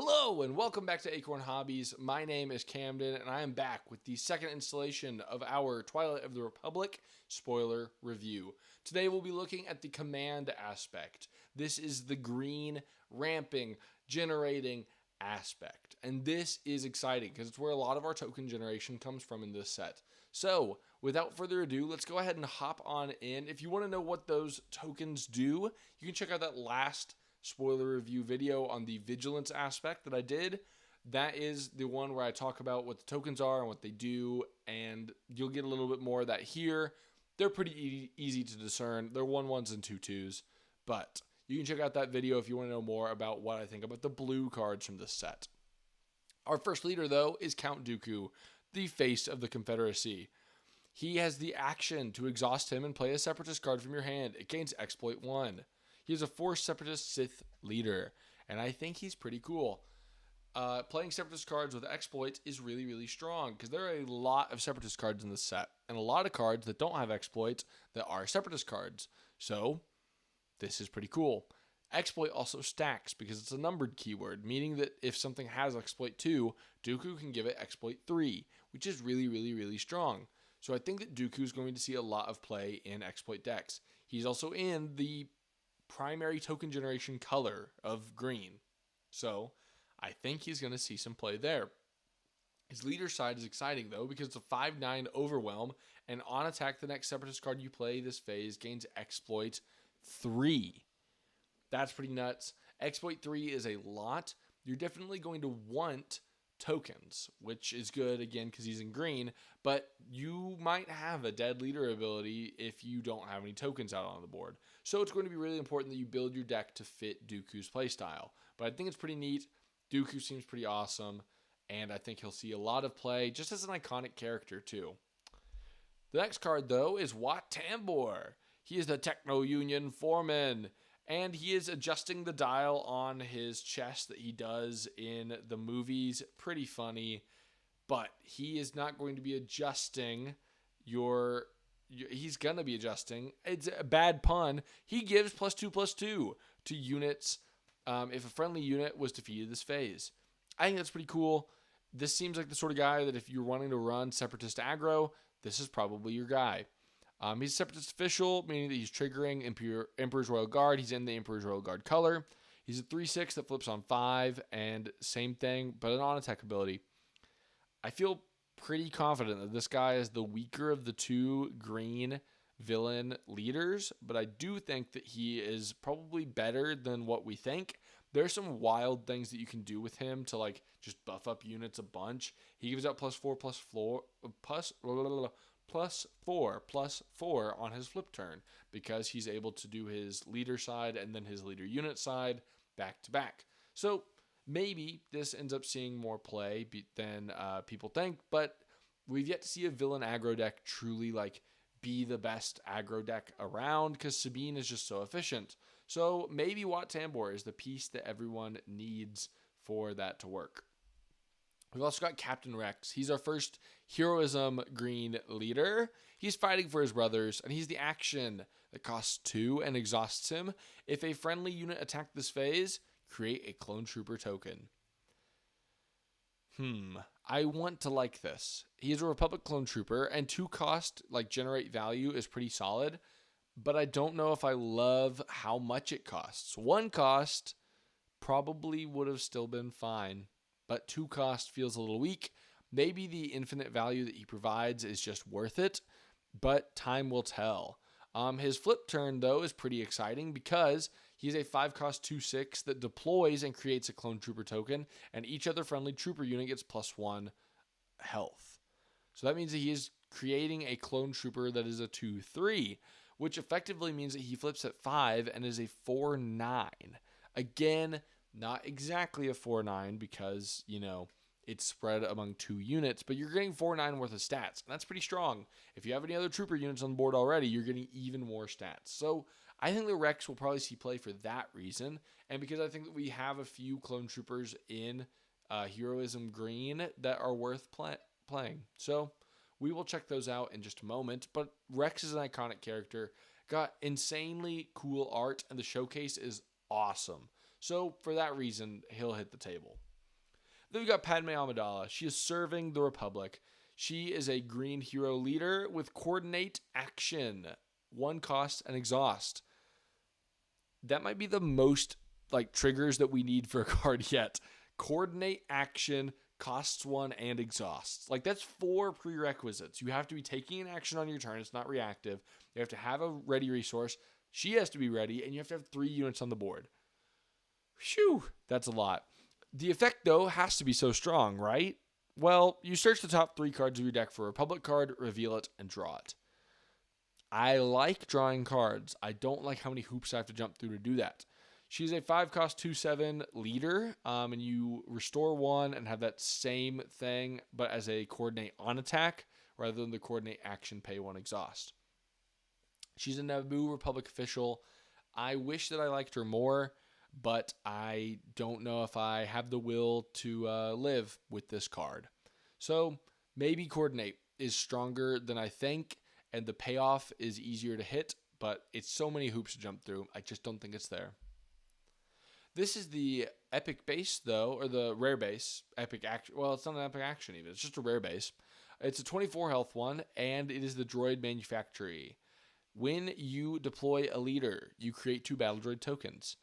Hello and welcome back to Acorn Hobbies. My name is Camden and I am back with the second installation of our Twilight of the Republic spoiler review. Today we'll be looking at the command aspect. This is the green ramping, generating aspect. And this is exciting because it's where a lot of our token generation comes from in this set. So without further ado, let's go ahead and hop on in. If you want to know what those tokens do, you can check out that last spoiler review video on the vigilance aspect that I did. That is the one where I talk about what the tokens are and what they do, and you'll get a little bit more of that here. They're pretty easy to discern. They're 1-1s and 2-2s, but you can check out that video if you want to know more about what I think about the blue cards from this set. Our first leader, though, is Count Dooku, the face of the Confederacy. He has the action to exhaust him and play a Separatist card from your hand. It gains Exploit 1. He is a Force Separatist Sith leader, and I think he's pretty cool. Playing Separatist cards with Exploit is really, really strong, because there are a lot of Separatist cards in this set, and a lot of cards that don't have Exploits that are Separatist cards. So, this is pretty cool. Exploit also stacks, because it's a numbered keyword, meaning that if something has Exploit 2, Dooku can give it Exploit 3, which is really, really, really strong. So I think that Dooku is going to see a lot of play in Exploit decks. He's also in the primary token generation color of green. So I think he's going to see some play there. His leader side is exciting though, because it's a 5/9 overwhelm, and on attack the next Separatist card you play this phase gains Exploit 3. That's pretty nuts. Exploit 3 is a lot. You're definitely going to want tokens, which is good again because he's in green, but you might have a dead leader ability if you don't have any tokens out on the board. So it's going to be really important that you build your deck to fit Dooku's playstyle. But I think it's pretty neat. Dooku seems pretty awesome, and I think he'll see a lot of play just as an iconic character too. The next card though is Wat Tambor. He is the Techno Union Foreman, and he is adjusting the dial on his chest that he does in the movies. Pretty funny, but he is not going to be adjusting he's going to be adjusting. It's a bad pun. He gives +2/+2 to units if a friendly unit was defeated this phase. I think that's pretty cool. This seems like the sort of guy that if you're wanting to run Separatist aggro, this is probably your guy. He's a Separatist official, meaning that he's triggering Emperor's Royal Guard. He's in the Emperor's Royal Guard color. He's a 3/6 that flips on 5, and same thing, but an on-attack ability. I feel pretty confident that this guy is the weaker of the two green villain leaders, but I do think that he is probably better than what we think. There's some wild things that you can do with him to like just buff up units a bunch. He gives out +4/+4 on his flip turn because he's able to do his leader side and then his leader unit side back to back. So maybe this ends up seeing more play than people think, but we've yet to see a villain aggro deck truly like be the best aggro deck around because Sabine is just so efficient. So maybe Wat Tambor is the piece that everyone needs for that to work. We've also got Captain Rex. He's our first heroism green leader. He's fighting for his brothers, and he's the action that costs 2 and exhausts him. If a friendly unit attacked this phase, create a clone trooper token. I want to like this. He is a Republic clone trooper, and 2 cost, like generate value, is pretty solid, but I don't know if I love how much it costs. 1 cost probably would have still been fine, but 2 cost feels a little weak. Maybe the infinite value that he provides is just worth it, but time will tell. His flip turn, though, is pretty exciting because he's a 5-cost 2/6 that deploys and creates a clone trooper token, and each other friendly trooper unit gets +1 health. So that means that he is creating a clone trooper that is a 2/3, which effectively means that he flips at 5 and is a 4/9. Again, not exactly a 4/9 because, it's spread among 2 units, but you're getting 4/9 worth of stats, and that's pretty strong. If you have any other trooper units on the board already, you're getting even more stats. So I think the Rex will probably see play for that reason, and because I think that we have a few clone troopers in Heroism Green that are worth playing. So we will check those out in just a moment, but Rex is an iconic character, got insanely cool art, and the showcase is awesome. So for that reason, he'll hit the table. Then we've got Padme Amidala. She is serving the Republic. She is a green hero leader with coordinate action, 1 cost and exhaust. That might be the most triggers that we need for a card yet. Coordinate action, costs 1 and exhausts. That's 4 prerequisites. You have to be taking an action on your turn. It's not reactive. You have to have a ready resource. She has to be ready, and you have to have 3 units on the board. Phew, that's a lot. The effect, though, has to be so strong, right? Well, you search the top 3 cards of your deck for a Republic card, reveal it, and draw it. I like drawing cards. I don't like how many hoops I have to jump through to do that. She's a 5-cost 2/7 leader, and you restore 1 and have that same thing, but as a coordinate on attack, rather than the coordinate action pay 1 exhaust. She's a Naboo Republic official. I wish that I liked her more, but I don't know if I have the will to live with this card. So maybe coordinate is stronger than I think, and the payoff is easier to hit, but it's so many hoops to jump through, I just don't think it's there. This is the epic base, though, or the rare base. Epic action. Well, it's not an epic action even. It's just a rare base. It's a 24 health one, and it is the droid manufactory. When you deploy a leader, you create 2 battle droid tokens.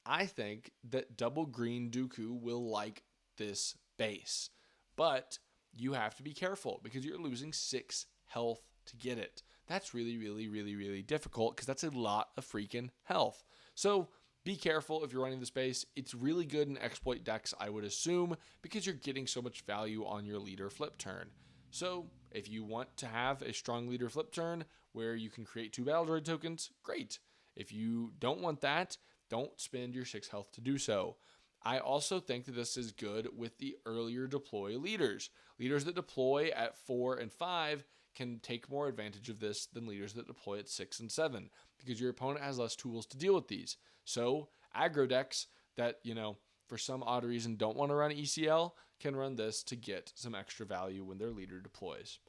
I think that double green Dooku will like this base, but you have to be careful because you're losing 6 health to get it. That's really, really, really, really difficult because that's a lot of freaking health. So be careful if you're running this base. It's really good in exploit decks, I would assume, because you're getting so much value on your leader flip turn. So if you want to have a strong leader flip turn where you can create 2 battle droid tokens, great. If you don't want that, don't spend your 6 health to do so. I also think that this is good with the earlier deploy leaders. Leaders that deploy at 4 and 5 can take more advantage of this than leaders that deploy at 6 and 7 because your opponent has less tools to deal with these. So aggro decks that, for some odd reason don't want to run ECL can run this to get some extra value when their leader deploys.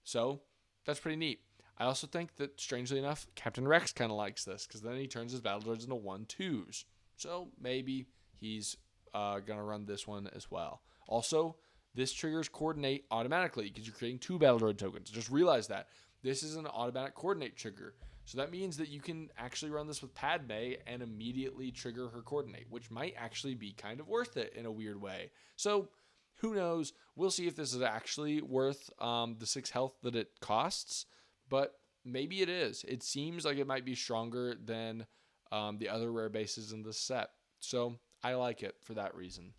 So that's pretty neat. I also think that, strangely enough, Captain Rex kind of likes this because then he turns his battle droids into 1/2s. So maybe he's going to run this one as well. Also, this triggers coordinate automatically because you're creating 2 battle droid tokens. Just realize that. This is an automatic coordinate trigger. So that means that you can actually run this with Padme and immediately trigger her coordinate, which might actually be kind of worth it in a weird way. So who knows? We'll see if this is actually worth the 6 health that it costs, but maybe it is. It seems like it might be stronger than the other rare bases in this set. So I like it for that reason.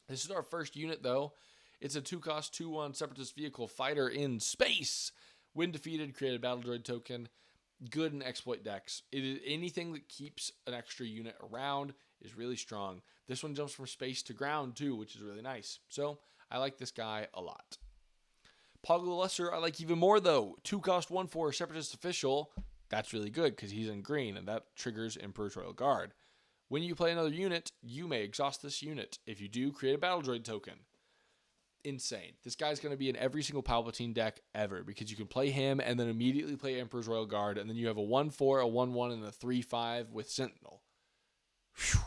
This is our first unit, though. It's a 2-cost 2/1 Separatist vehicle fighter in space. When defeated, create a battle droid token. Good in exploit decks. It is anything that keeps an extra unit around is really strong. This one jumps from space to ground, too, which is really nice. So I like this guy a lot. Poggle the Lesser I like even more, though. 2-cost 1/4 Separatist official. That's really good because he's in green, and that triggers Emperor's Royal Guard. When you play another unit, you may exhaust this unit. If you do, create a battle droid token. Insane. This guy's going to be in every single Palpatine deck ever because you can play him and then immediately play Emperor's Royal Guard, and then you have a 1/4, a 1/1, and a 3/5 with Sentinel. Whew,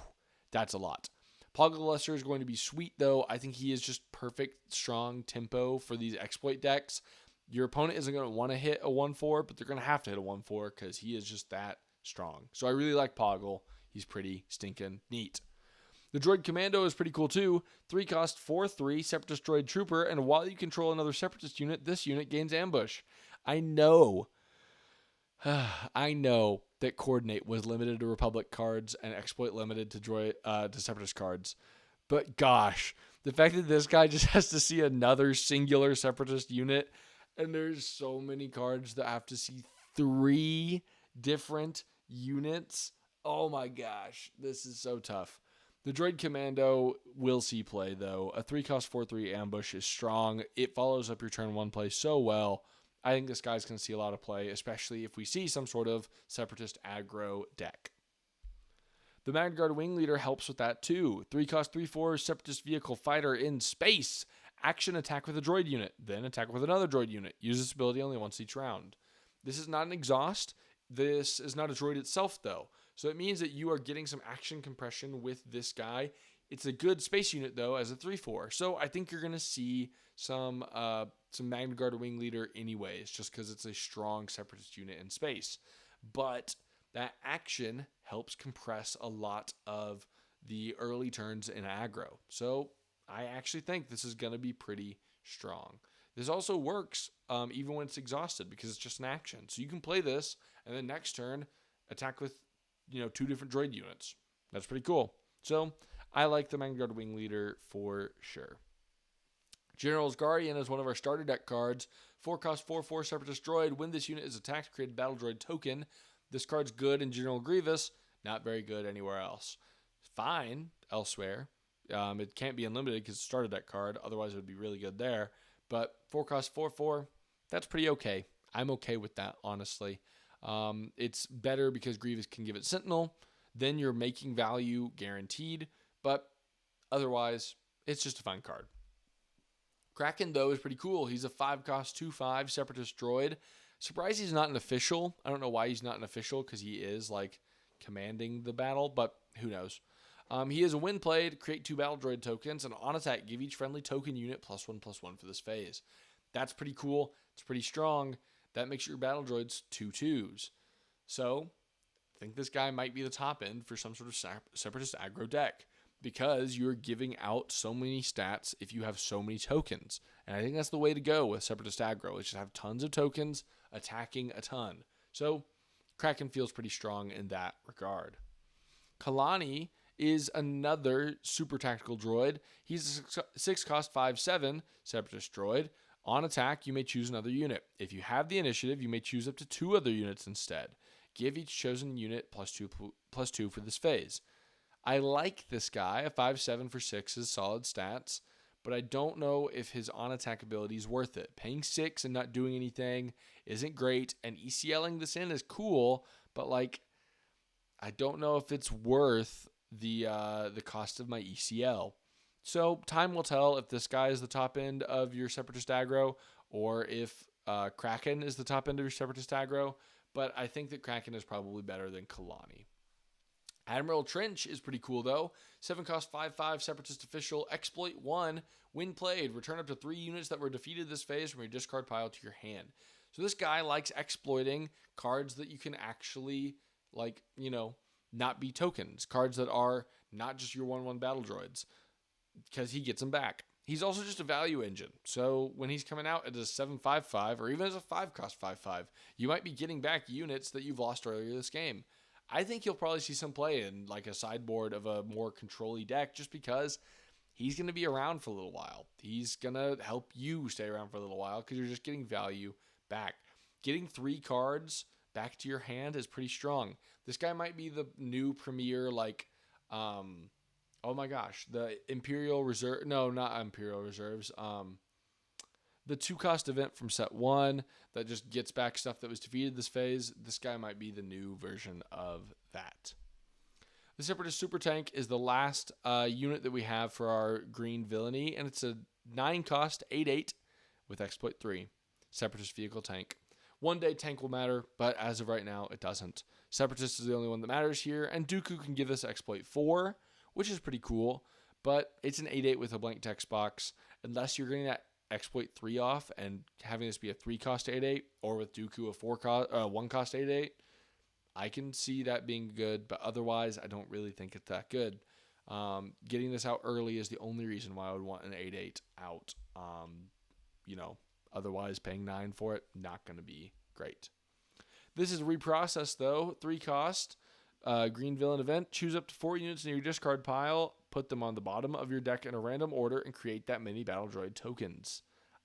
that's a lot. Poggle the Lesser is going to be sweet, though. I think he is just perfect, strong tempo for these exploit decks. Your opponent isn't going to want to hit a 1/4, but they're going to have to hit a 1/4 because he is just that strong. So I really like Poggle. He's pretty stinking neat. The Droid Commando is pretty cool too. 3-cost 4/3 Separatist Droid Trooper, and while you control another Separatist unit, this unit gains ambush. I know that Coordinate was limited to Republic cards and Exploit limited to Separatist cards, but gosh, the fact that this guy just has to see another singular Separatist unit, and there's so many cards that have to see 3 different units. Oh my gosh, this is so tough. The Droid Commando will see play, though. A 3-cost 4/3 ambush is strong. It follows up your turn 1 play so well. I think this guy's going to see a lot of play, especially if we see some sort of Separatist aggro deck. The Mad Guard Wing Leader helps with that, too. 3-cost 3/4 Separatist vehicle fighter in space. Action attack with a droid unit, then attack with another droid unit. Use this ability only once each round. This is not an exhaust. This is not a droid itself, though. So it means that you are getting some action compression with this guy. It's a good space unit, though, as a 3/4. So I think you're going to see some Magna Guard Wing Leader anyways, just because it's a strong Separatist unit in space. But that action helps compress a lot of the early turns in aggro. So I actually think this is going to be pretty strong. This also works even when it's exhausted because it's just an action. So you can play this and then next turn attack with 2 different droid units. That's pretty cool. So I like the Magna Guard Wing Leader for sure. General's Guardian is one of our starter deck cards. 4-cost 4/4 Separatist Droid. When this unit is attacked, create a battle droid token. This card's good in General Grievous, not very good anywhere else. Fine elsewhere. It can't be unlimited because it's a starter deck card. Otherwise, it would be really good there. But 4-cost 4/4, that's pretty okay. I'm okay with that, honestly. It's better because Grievous can give it Sentinel. Then you're making value guaranteed. But otherwise, it's just a fine card. Kraken, though, is pretty cool. He's a 5-cost 2/5 Separatist droid. Surprised he's not an official. I don't know why he's not an official because he is commanding the battle, but who knows. He is a win played, create 2 battle droid tokens, and on attack, give each friendly token unit +1/+1 for this phase. That's pretty cool. It's pretty strong. That makes your battle droids 2/2s. So I think this guy might be the top end for some sort of Separatist aggro deck because you're giving out so many stats if you have so many tokens. And I think that's the way to go with Separatist aggro, is just have tons of tokens attacking a ton. So Kraken feels pretty strong in that regard. Kalani is another super tactical droid. He's a 6-cost 5/7 Separatist droid. On attack, you may choose another unit. If you have the initiative, you may choose up to 2 other units instead. Give each chosen unit +2/+2 for this phase. I like this guy. A 5/7 for 6 is solid stats, but I don't know if his on-attack ability is worth it. Paying 6 and not doing anything isn't great, and ECLing this in is cool, but I don't know if it's worth the cost of my ECL. So time will tell if this guy is the top end of your Separatist aggro or if Kraken is the top end of your Separatist aggro, but I think that Kraken is probably better than Kalani. Admiral Trench is pretty cool, though. 7-cost 5/5 Separatist official. Exploit 1. When played, return up to 3 units that were defeated this phase from your discard pile to your hand. So this guy likes exploiting cards that you can actually, not be tokens. Cards that are not just your 1/1 battle droids, because he gets them back. He's also just a value engine. So when he's coming out as a 7/5/5 or even as a 5-cost 5/5, you might be getting back units that you've lost earlier this game. I think you'll probably see some play in a sideboard of a more control-y deck just because he's going to be around for a little while. He's going to help you stay around for a little while because you're just getting value back. Getting 3 cards back to your hand is pretty strong. This guy might be the new premier, oh my gosh, the Imperial Reserve. No, not Imperial Reserves. The 2-cost event from set 1 that just gets back stuff that was defeated this phase. This guy might be the new version of that. The Separatist Super Tank is the last unit that we have for our green villainy, and it's a 9-cost 8/8 with exploit 3. Separatist vehicle tank. One day tank will matter, but as of right now, it doesn't. Separatist is the only one that matters here, and Dooku can give us exploit 4, which is pretty cool, but it's an 8/8 with a blank text box. Unless you're getting that exploit 3 off and having this be a 3-cost 8/8, or with Dooku a 1-cost 8/8, I can see that being good, but otherwise I don't really think it's that good. Getting this out early is the only reason why I would want an 8/8 out. Otherwise paying 9 for it, not going to be great. This is reprocessed though, 3-cost. Green villain event. Choose up to 4 units in your discard pile, put them on the bottom of your deck in a random order, and create that many battle droid tokens.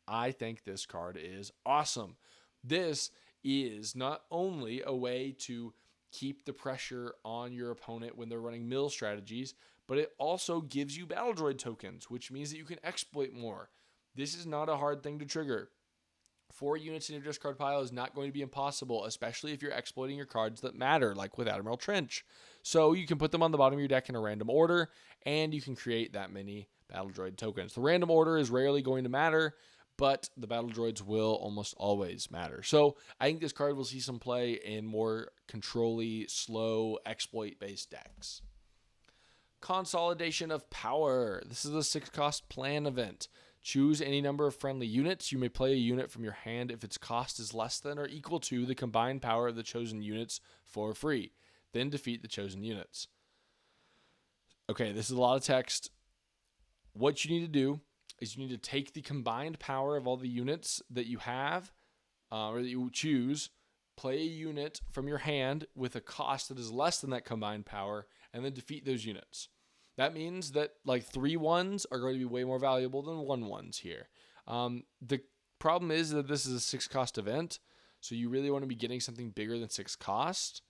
I think this card is awesome. This is not only a way to keep the pressure on your opponent when they're running mill strategies, but it also gives you battle droid tokens, which means that you can exploit more. This is not a hard thing to trigger. 4 units in your discard pile is not going to be impossible, especially if you're exploiting your cards that matter, like with Admiral Trench. So you can put them on the bottom of your deck in a random order, and you can create that many battle droid tokens. The random order is rarely going to matter, but the battle droids will almost always matter. So I think this card will see some play in more control-y, slow, exploit-based decks. Consolidation of Power. This is a 6-cost plan event. Choose any number of friendly units. You may play a unit from your hand if its cost is less than or equal to the combined power of the chosen units for free. Then defeat the chosen units. Okay, this is a lot of text. What you need to do is you need to take the combined power of all the units that you have, or that you choose, play a unit from your hand with a cost that is less than that combined power, and then defeat those units. That means that like 3 ones are going to be way more valuable than 1 ones here. The problem is that this is a 6-cost event, so you really want to be getting something bigger than 6 cost.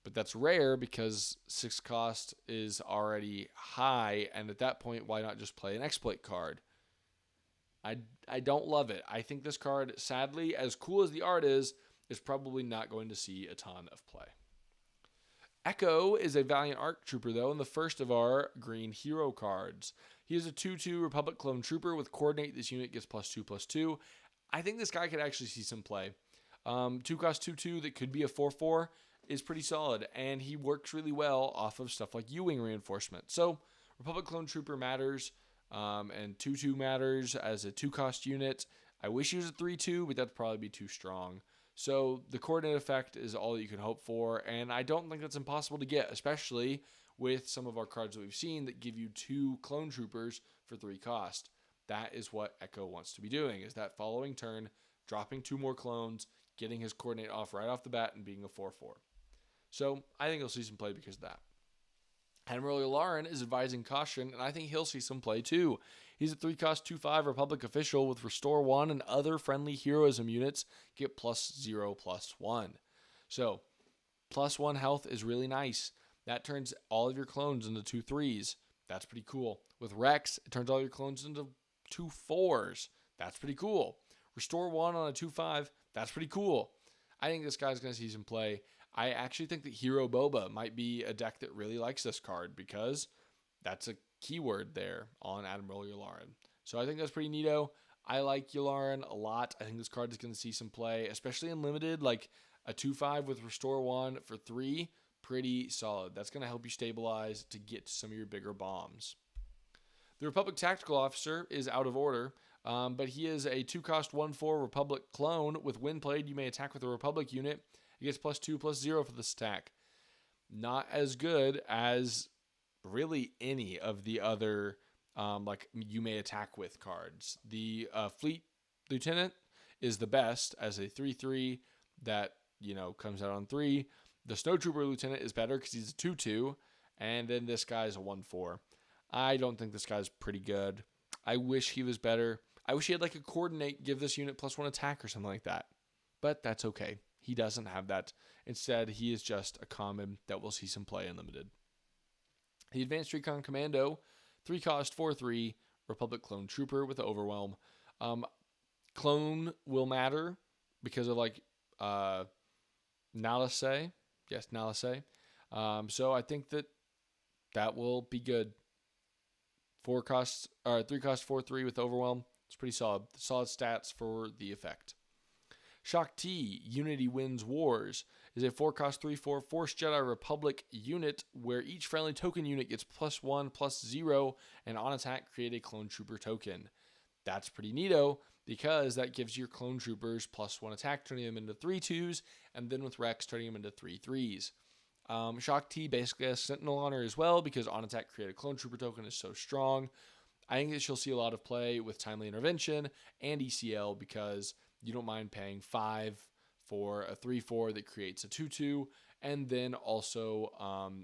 But that's rare because 6 cost is already high, and at that point, why not just play an exploit card? I don't love it. I think this card, sadly, as cool as the art is probably not going to see a ton of play. Echo is a Valiant Arc Trooper, though, and the first of our green hero cards. He is a 2/2 Republic Clone Trooper with Coordinate. This unit gets +2/+2. I think this guy could actually see some play. 2-cost 2/2 that could be a 4/4 is pretty solid, and he works really well off of stuff like U-Wing reinforcement. So Republic Clone Trooper matters, and 2/2 matters as a 2-cost unit. I wish he was a 3/2, but that'd probably be too strong. So the coordinate effect is all that you can hope for, and I don't think that's impossible to get, especially with some of our cards that we've seen that give you 2 clone troopers for 3 cost. That is what Echo wants to be doing, is that following turn, dropping 2 more clones, getting his coordinate off right off the bat, and being a 4/4. So I think he'll see some play because of that. Admiral Yularen is advising caution, and I think he'll see some play too. He's a 3-cost 2/5 Republic official with Restore 1 and other friendly heroism units get +0/+1. So, +1 health is really nice. That turns all of your clones into 2/3s. That's pretty cool. With Rex, it turns all your clones into 2/4s. That's pretty cool. Restore 1 on a 2/5. That's pretty cool. I think this guy's going to see some play. I actually think that Hero Boba might be a deck that really likes this card because that's a keyword there on Admiral Yularen. So I think that's pretty neato. I like Yularen a lot. I think this card is going to see some play, especially in limited, like a 2/5 with Restore 1 for 3. Pretty solid. That's going to help you stabilize to get to some of your bigger bombs. The Republic Tactical Officer is out of order, but he is a 2-cost 1/4 Republic clone. With when played, you may attack with a Republic unit. He gets +2/+0 for this attack. Not as good as really any of the other like you may attack with cards. The Fleet Lieutenant is the best as a 3/3 that, comes out on 3. The Snowtrooper Lieutenant is better because he's a 2/2, and then this guy's a 1/4. I don't think this guy's pretty good. I wish he was better. I wish he had like a coordinate, give this unit +1 attack or something like that. But that's okay. He doesn't have that. Instead, he is just a common that will see some play in limited. The Advanced Recon Commando, 3-cost 4/3 Republic Clone Trooper with Overwhelm. Clone will matter because of Nalisay. Yes, Nalisay. So I think that will be good. 3-cost 4/3 with Overwhelm. It's pretty solid. Solid stats for the effect. Shock T, Unity Wins Wars, is a 4-cost 3/4 Force Jedi Republic unit where each friendly token unit gets +1/+0, and on attack, create a Clone Trooper token. That's pretty neato because that gives your Clone Troopers +1 attack, turning them into 3/2s, and then with Rex, turning them into 3/3s. Shock T basically has Sentinel on her as well because on attack, create a Clone Trooper token is so strong. I think that she'll see a lot of play with Timely Intervention and ECL because you don't mind paying 5 for a 3/4 that creates a 2/2, and then also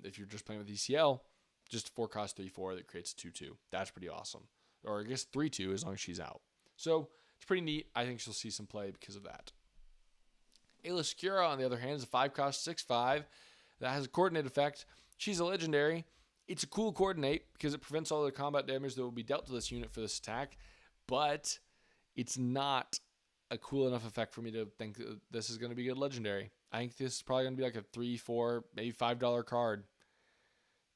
if you're just playing with ECL, just 4-cost 3/4 that creates a 2/2. That's pretty awesome. Or I guess 3/2 as long as she's out. So it's pretty neat. I think she'll see some play because of that. Ayla Secura, on the other hand, is a 5-cost 6/5 that has a coordinate effect. She's a legendary. It's a cool coordinate because it prevents all the combat damage that will be dealt to this unit for this attack, but it's not a cool enough effect for me to think that this is going to be a good legendary. I think this is probably going to be like a $3, $4, maybe $5 card,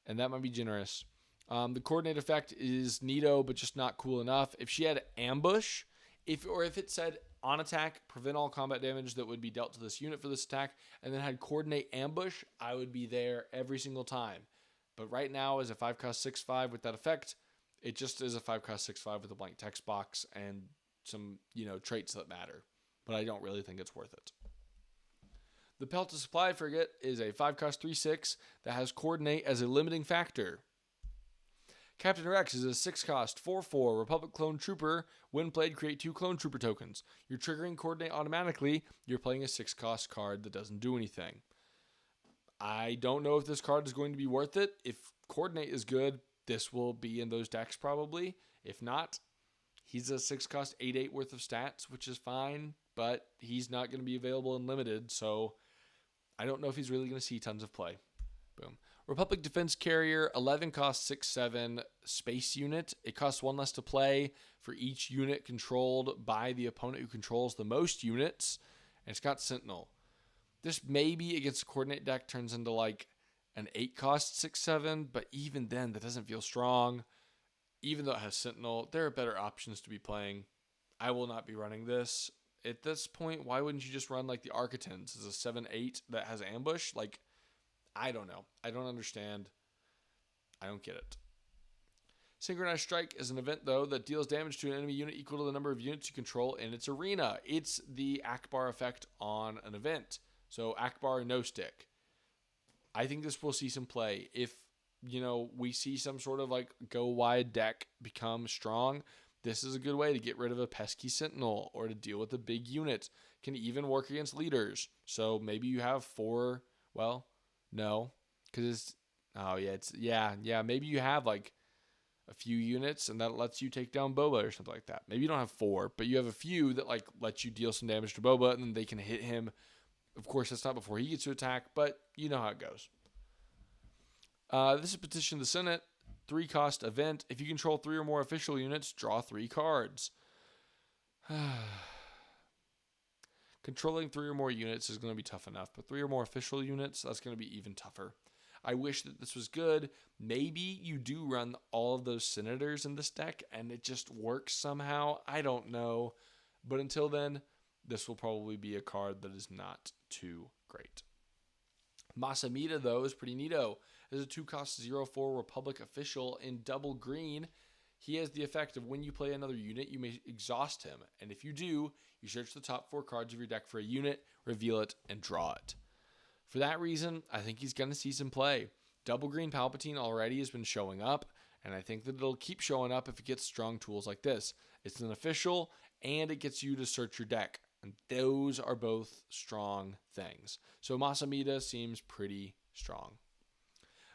and that might be generous. The coordinate effect is neato, but just not cool enough. If she had ambush, if it said on attack, prevent all combat damage that would be dealt to this unit for this attack, and then had coordinate ambush, I would be there every single time. But right now, as a 5-cost 6/5 with that effect, it just is a 5-cost 6/5 with a blank text box and some, traits that matter. But I don't really think it's worth it. The Pelta Supply Frigate is a 5-cost 3/6 that has Coordinate as a limiting factor. Captain Rex is a 6-cost 4/4 Republic Clone Trooper. When played, create 2 Clone Trooper tokens. You're triggering Coordinate automatically. You're playing a 6-cost card that doesn't do anything. I don't know if this card is going to be worth it. If Coordinate is good, this will be in those decks probably. If not, he's a 6-cost 8/8 worth of stats, which is fine, but he's not going to be available in limited, so I don't know if he's really going to see tons of play. Boom. Republic Defense Carrier, 11-cost 6/7 space unit. It costs 1 less to play for each unit controlled by the opponent who controls the most units, and it's got Sentinel. This maybe against a Coordinate deck turns into like an 8-cost 6/7, but even then, that doesn't feel strong. Even though it has Sentinel, there are better options to be playing. I will not be running this. At this point, why wouldn't you just run like the Architans as a 7/8 that has Ambush? Like, I don't know. I don't understand. I don't get it. Synchronized Strike is an event, though, that deals damage to an enemy unit equal to the number of units you control in its arena. It's the Akbar effect on an event. So Akbar, no stick. I think this will see some play. If, we see some sort of like go wide deck become strong, this is a good way to get rid of a pesky Sentinel or to deal with a big unit. Can even work against leaders. So maybe you have 4, well, no, because maybe you have like a few units and that lets you take down Boba or something like that. Maybe you don't have 4, but you have a few that like let you deal some damage to Boba and then they can hit him. Of course, that's not before he gets to attack, but you know how it goes. This is Petition the Senate, 3-cost event. If you control 3 or more official units, draw 3 cards. Controlling 3 or more units is going to be tough enough, but 3 or more official units, that's going to be even tougher. I wish that this was good. Maybe you do run all of those senators in this deck, and it just works somehow. I don't know. But until then, this will probably be a card that is not too great. Masamita, though, is pretty neato. As a 2-cost 0/4 Republic official in double green, he has the effect of when you play another unit, you may exhaust him. And if you do, you search the top 4 cards of your deck for a unit, reveal it, and draw it. For that reason, I think he's going to see some play. Double green Palpatine already has been showing up, and I think that it'll keep showing up if it gets strong tools like this. It's an official, and it gets you to search your deck. And those are both strong things. So Masamita seems pretty strong.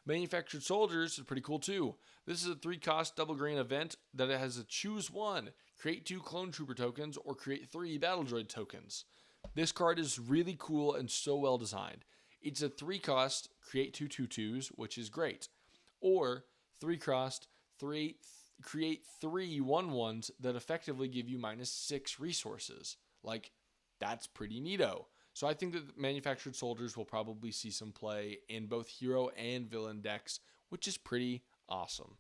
Manufactured Soldiers is pretty cool too. This is a 3-cost double green event that it has a choose 1, create 2 Clone Trooper tokens, or create 3 Battle Droid tokens. This card is really cool and so well designed. It's a 3-cost, create 2 2/2s, which is great. Or 3-cost, create 3 1/1s that effectively give you -6 resources. Like, that's pretty neato. So I think that Manufactured Soldiers will probably see some play in both hero and villain decks, which is pretty awesome.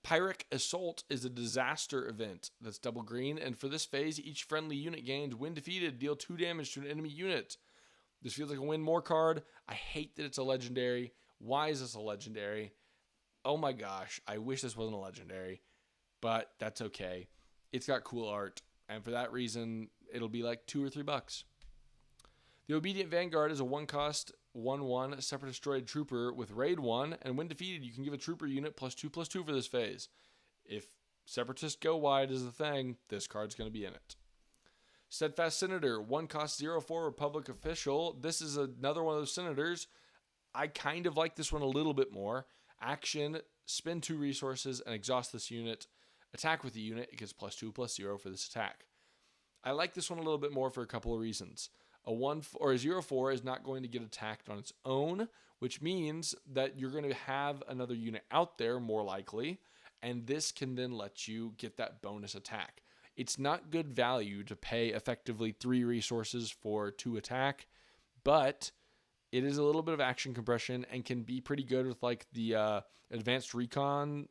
Pyrrhic Assault is a disaster event that's double green, and for this phase, each friendly unit gained, when defeated, deal 2 damage to an enemy unit. This feels like a win more card. I hate that it's a legendary. Why is this a legendary? Oh my gosh, I wish this wasn't a legendary, but that's okay. It's got cool art, and for that reason, it'll be like $2 or $3. The Obedient Vanguard is a 1-cost 1/1 Separatist Droid Trooper with Raid 1, and when defeated, you can give a Trooper unit +2/+2 for this phase. If Separatists go wide is the thing, this card's going to be in it. Steadfast Senator, 1-cost 0/4 Republic Official. This is another one of those Senators. I kind of like this one a little bit more. Action, spend 2 resources and exhaust this unit. Attack with the unit, it gets +2/+0 for this attack. I like this one a little bit more for a couple of reasons. A 1 or a 0/4 is not going to get attacked on its own, which means that you're going to have another unit out there more likely, and this can then let you get that bonus attack. It's not good value to pay effectively 3 resources for 2 attack, but it is a little bit of action compression and can be pretty good with like the Advanced Recon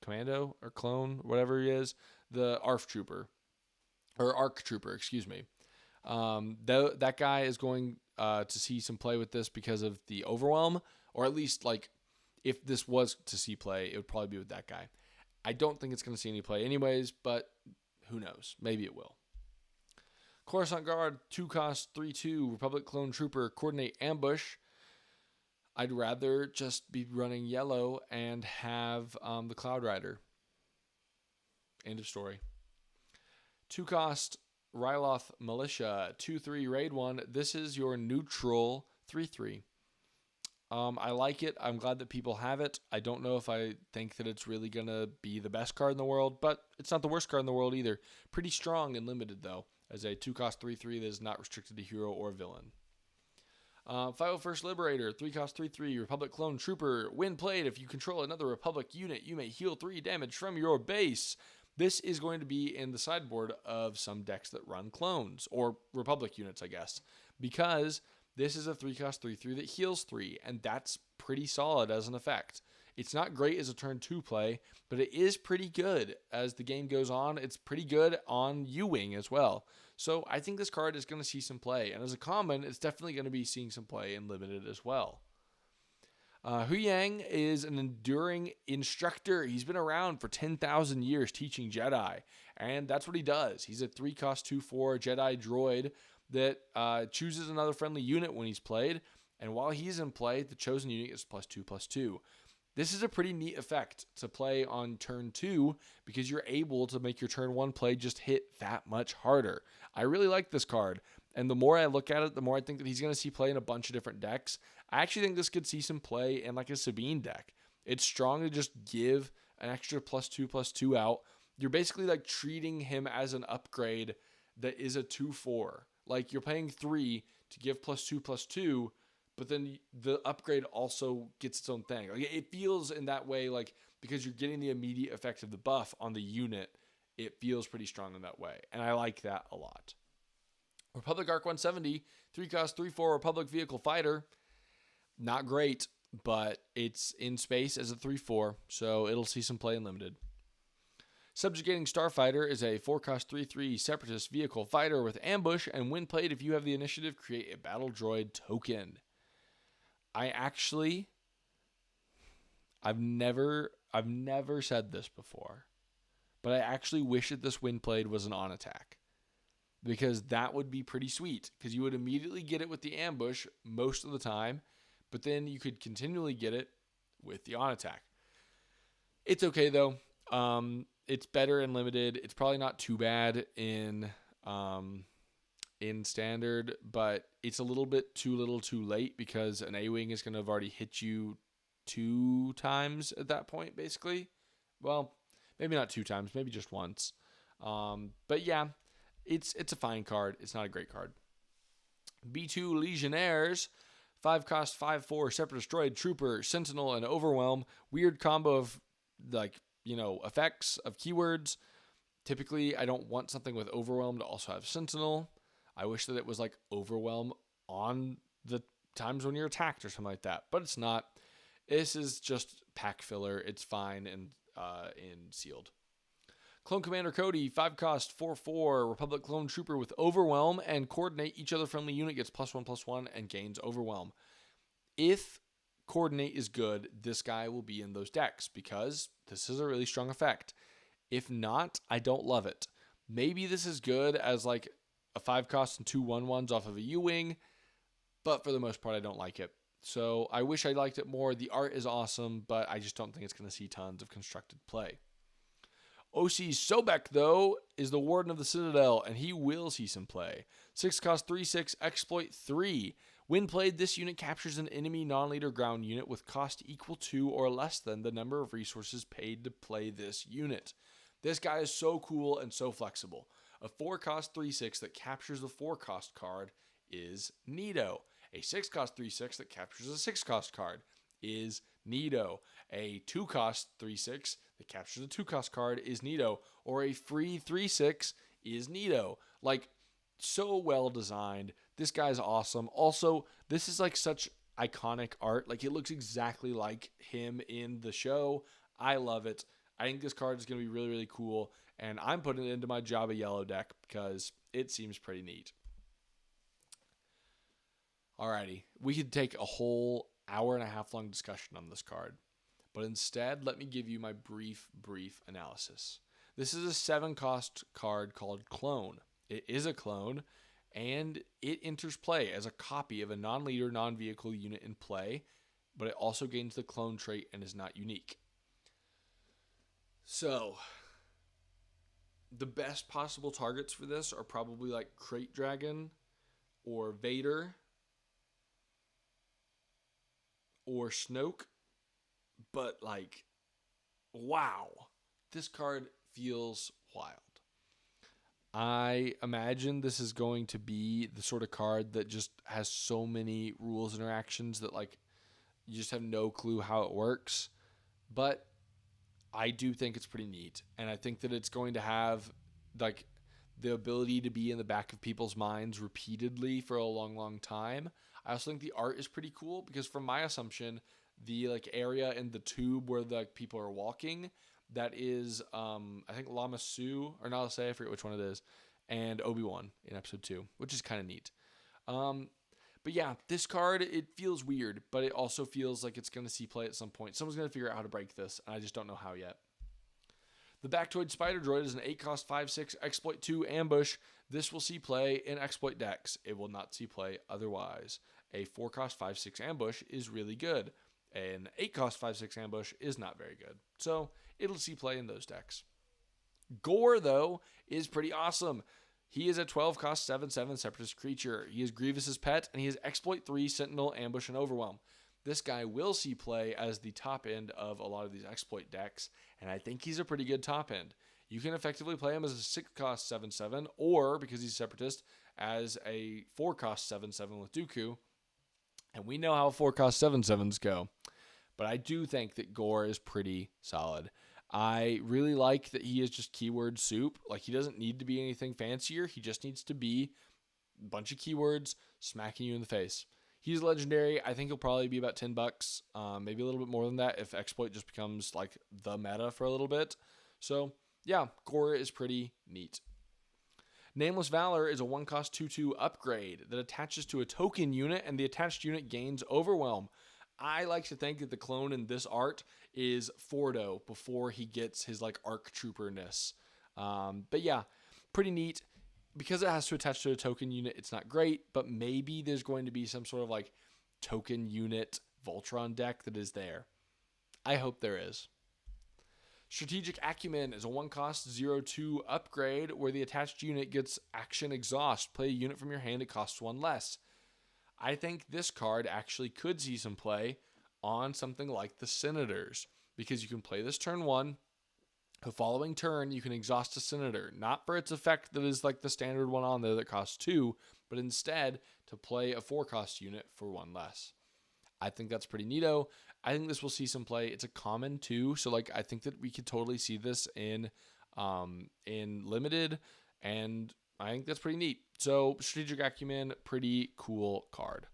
Commando or Clone, whatever he is, the ARC Trooper, excuse me. That guy is going to see some play with this because of the overwhelm, or at least like if this was to see play, it would probably be with that guy. I don't think it's going to see any play anyways, but who knows? Maybe it will. Coruscant Guard, 2 cost, 3/2, Republic Clone Trooper, Coordinate Ambush. I'd rather just be running yellow and have the Cloud Rider. End of story. 2 cost, Ryloth Militia, 2/3 Raid 1. This is your neutral 3/3. I like it. I'm glad that people have it. I don't know if I think that it's really going to be the best card in the world, but it's not the worst card in the world either. Pretty strong and limited, though, as a 2 cost 3/3 that is not restricted to hero or villain. 501st Liberator, 3 cost 3/3, Republic Clone Trooper. When played, if you control another Republic unit, you may heal 3 damage from your base. This is going to be in the sideboard of some decks that run clones, or Republic units, I guess, because this is a 3 cost 3/3 that heals 3, and that's pretty solid as an effect. It's not great as a turn 2 play, but it is pretty good as the game goes on. It's pretty good on U-Wing as well. So I think this card is going to see some play, and as a common, it's definitely going to be seeing some play in limited as well. Hu Yang is an enduring instructor. He's been around for 10,000 years teaching Jedi, and that's what he does. He's a 3 cost 2/4 Jedi droid that chooses another friendly unit when he's played, and while he's in play, the chosen unit gets +2/+2. This is a pretty neat effect to play on turn 2 because you're able to make your turn 1 play just hit that much harder. I really like this card, and the more I look at it, the more I think that he's going to see play in a bunch of different decks. I actually think this could see some play in like a Sabine deck. It's strong to just give an extra +2/+2 out. You're basically like treating him as an upgrade that is a 2/4. Like you're paying 3 to give +2/+2, but then the upgrade also gets its own thing. Like it feels in that way, like because you're getting the immediate effect of the buff on the unit, it feels pretty strong in that way. And I like that a lot. Republic Arc 170, 3 cost 3/4 Republic Vehicle Fighter. Not great, but it's in space as a 3/4, so it'll see some play in limited. Subjugating Starfighter is a 4 cost 3/3 Separatist Vehicle Fighter with Ambush, and when played, if you have the initiative, create a Battle Droid token. I've never said this before, but I actually wish that this when played was an on attack, because that would be pretty sweet, because you would immediately get it with the ambush most of the time, but then you could continually get it with the on attack. It's okay though. It's better in limited. It's probably not too bad in standard, but it's a little bit too little too late because an A-Wing is going to have already hit you 2 times at that point, basically. Well, maybe not 2 times, maybe just once. But yeah, it's a fine card. It's not a great card. B2 Legionnaires, 5 cost 5/4 Separatist Droid, Trooper, Sentinel, and Overwhelm. Weird combo of effects of keywords. Typically, I don't want something with Overwhelm to also have Sentinel. I wish that it was like Overwhelm on the times when you're attacked or something like that, but it's not. This is just pack filler. It's fine and in sealed. Clone Commander Cody, 5 cost 4/4 Republic Clone Trooper with Overwhelm, and Coordinate. Each other friendly unit gets +1/+1 and gains Overwhelm. If Coordinate is good, this guy will be in those decks because this is a really strong effect. If not, I don't love it. Maybe this is good as like a 5 cost and 2 1/1s off of a U-Wing, but for the most part, I don't like it. So I wish I liked it more. The art is awesome, but I just don't think it's going to see tons of constructed play. OC Sobek, though, is the Warden of the Citadel, and he will see some play. 6 cost 3/6 Exploit 3. When played, this unit captures an enemy non-leader ground unit with cost equal to or less than the number of resources paid to play this unit. This guy is so cool and so flexible. A 4 cost 3/6 that captures the 4 cost card is neato. A 6 cost 3/6 that captures a 6 cost card is neato. A 2 cost 3/6 that captures a 2 cost card is neato. Or a free 3/6 is neato. Like, so well designed. This guy's awesome. Also, this is like such iconic art. Like, it looks exactly like him in the show. I love it. I think this card is going to be really, really cool. And I'm putting it into my Jabba Yellow deck because it seems pretty neat. Alrighty, we could take a whole hour and a half long discussion on this card, but instead, let me give you my brief analysis. This is a 7-cost card called Clone. It is a clone, and it enters play as a copy of a non-leader, non-vehicle unit in play, but it also gains the clone trait and is not unique. So, the best possible targets for this are probably like Crate Dragon or Vader or Snoke, but like, wow, this card feels wild. I imagine this is going to be the sort of card that just has so many rules interactions that like you just have no clue how it works. But I do think it's pretty neat, and I think that it's going to have like the ability to be in the back of people's minds repeatedly for a long time. I also think the art is pretty cool because from my assumption, the like area in the tube where the people are walking, that is, I think Lama Su, or Nala Se, I forget which one it is, and Obi-Wan in episode 2, which is kind of neat. But yeah, this card, it feels weird, but it also feels like it's going to see play at some point. Someone's going to figure out how to break this, and I just don't know how yet. The Bactoid Spider Droid is an 8-cost 5/6 Exploit 2 Ambush. This will see play in Exploit decks. It will not see play otherwise. A 4-cost 5/6 Ambush is really good. An 8-cost 5/6 Ambush is not very good. So, it'll see play in those decks. Gore, though, is pretty awesome. He is a 12-cost 7/7 Separatist creature. He is Grievous's pet, and he is Exploit 3, Sentinel, Ambush, and Overwhelm. This guy will see play as the top end of a lot of these Exploit decks, and I think he's a pretty good top end. You can effectively play him as a 6-cost 7/7, or, because he's Separatist, as a 4-cost 7/7 with Dooku. And we know how 4-cost 7/7s go. But I do think that Gore is pretty solid. I really like that he is just keyword soup. Like, he doesn't need to be anything fancier. He just needs to be a bunch of keywords smacking you in the face. He's legendary. I think he'll probably be about $10, maybe a little bit more than that if Exploit just becomes like the meta for a little bit. So, yeah, Gore is pretty neat. Nameless Valor is a 1-cost 2/2 upgrade that attaches to a token unit, and the attached unit gains Overwhelm. I like to think that the clone in this art is Fordo before he gets his like ARC Trooper-ness. But yeah, pretty neat. Because it has to attach to a token unit, it's not great, but maybe there's going to be some sort of like token unit Voltron deck that is there. I hope there is. Strategic Acumen is a 1-cost 0/2 upgrade where the attached unit gets Action Exhaust. Play a unit from your hand, it costs 1 less. I think this card actually could see some play on something like the Senators, because you can play this turn 1. The following turn, you can exhaust a Senator, not for its effect that is like the standard one on there that costs 2, but instead to play a 4-cost unit for 1 less. I think that's pretty neato. I think this will see some play. It's a common too, so like I think that we could totally see this in Limited, and I think that's pretty neat. So Strategic Acumen, pretty cool card.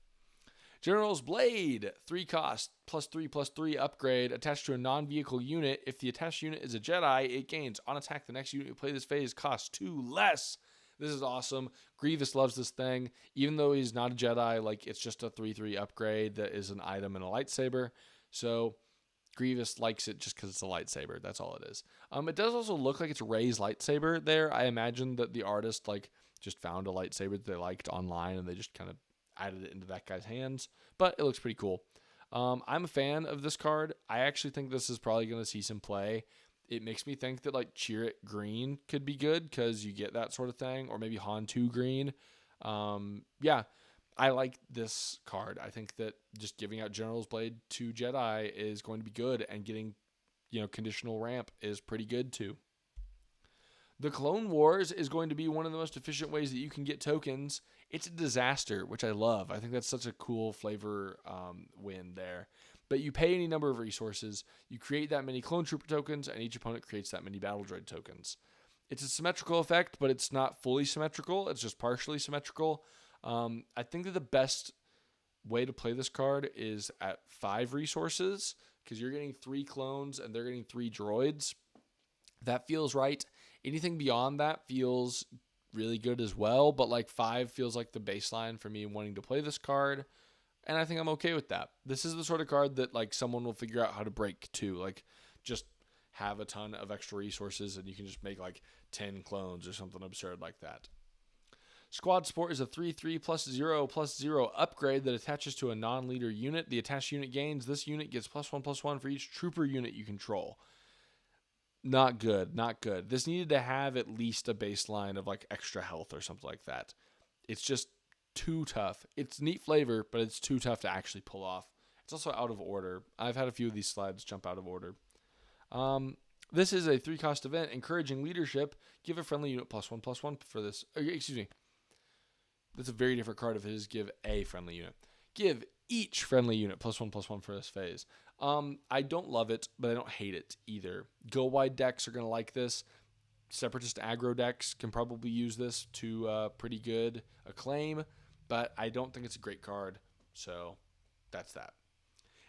General's Blade, 3-cost, +3/+3 upgrade, attached to a non-vehicle unit. If the attached unit is a Jedi, it gains on attack. The next unit you play this phase costs 2 less. This is awesome. Grievous loves this thing. Even though he's not a Jedi, like it's just a 3/3 upgrade that is an item and a lightsaber. So Grievous likes it just because it's a lightsaber. That's all it is. It does also look like it's Rey's lightsaber there. I imagine that the artist like just found a lightsaber that they liked online and they just kind of added it into that guy's hands. But it looks pretty cool. I'm a fan of this card. I actually think this is probably going to see some play. It makes me think that like Cheer It Green could be good because you get that sort of thing, or maybe Han 2 Green. Yeah, I like this card. I think that just giving out General's Blade to Jedi is going to be good, and getting, conditional ramp is pretty good too. The Clone Wars is going to be one of the most efficient ways that you can get tokens. It's a disaster, which I love. I think that's such a cool flavor win there. But you pay any number of resources, you create that many Clone Trooper tokens, and each opponent creates that many Battle Droid tokens. It's a symmetrical effect, but it's not fully symmetrical. It's just partially symmetrical. I think that the best way to play this card is at 5 resources, because you're getting 3 clones and they're getting 3 droids. That feels right. Anything beyond that feels really good as well, but like 5 feels like the baseline for me wanting to play this card, and I think I'm okay with that. This is the sort of card that like someone will figure out how to break too, like just have a ton of extra resources and you can just make like 10 clones or something absurd like that. Squad Sport is a 3/3 +0/0 upgrade that attaches to a non-leader unit. The attached unit gains. This unit gets +1/+1 for each trooper unit you control. Not good, not good. This needed to have at least a baseline of like extra health or something like that. It's just too tough. It's neat flavor, but it's too tough to actually pull off. It's also out of order. I've had a few of these slides jump out of order. This is a 3-cost event encouraging leadership. Give a friendly unit +1/+1 for this. Excuse me. That's a very different card if it is give a friendly unit. Give each friendly unit +1/+1 for this phase. I don't love it, but I don't hate it either. Go wide decks are going to like this. Separatist aggro decks can probably use this to pretty good acclaim, but I don't think it's a great card, so that's that.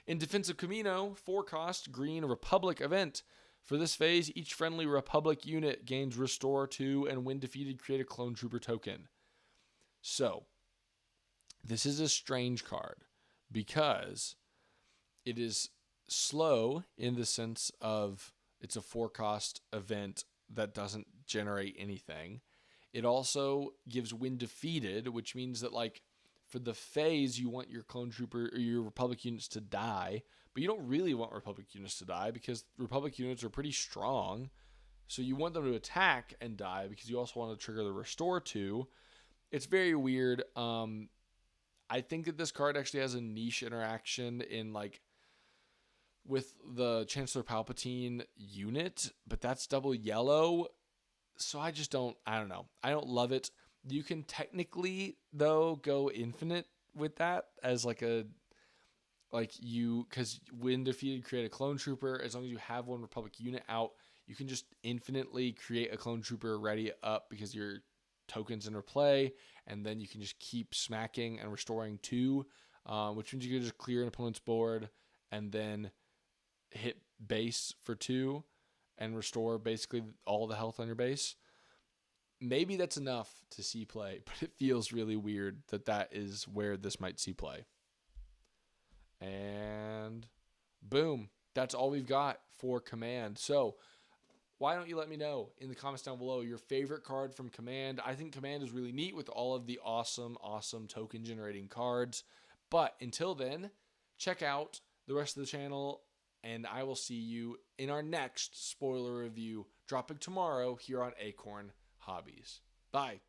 In Defensive Camino, 4-cost Green Republic event. For this phase, each friendly Republic unit gains Restore 2, and when defeated, create a Clone Trooper token. So, this is a strange card because it is slow in the sense of it's a 4-cost event that doesn't generate anything. It also gives when defeated, which means that like for the phase you want your Clone Trooper or your Republic units to die, but you don't really want Republic units to die because Republic units are pretty strong. So you want them to attack and die because you also want to trigger the Restore 2. It's very weird. I think that this card actually has a niche interaction in like with the Chancellor Palpatine unit, but that's double yellow. So I don't know. I don't love it. You can technically though go infinite with that as because when defeated, create a Clone Trooper. As long as you have one Republic unit out, you can just infinitely create a Clone Trooper ready up because your tokens in play, and then you can just keep smacking and restoring 2, which means you can just clear an opponent's board and then hit base for 2 and restore basically all the health on your base. Maybe that's enough to see play, but it feels really weird that is where this might see play. And boom, that's all we've got for Command. So why don't you let me know in the comments down below your favorite card from Command? I think Command is really neat with all of the awesome token generating cards. But until then, check out the rest of the channel, and I will see you in our next spoiler review dropping tomorrow here on Acorn Hobbies. Bye.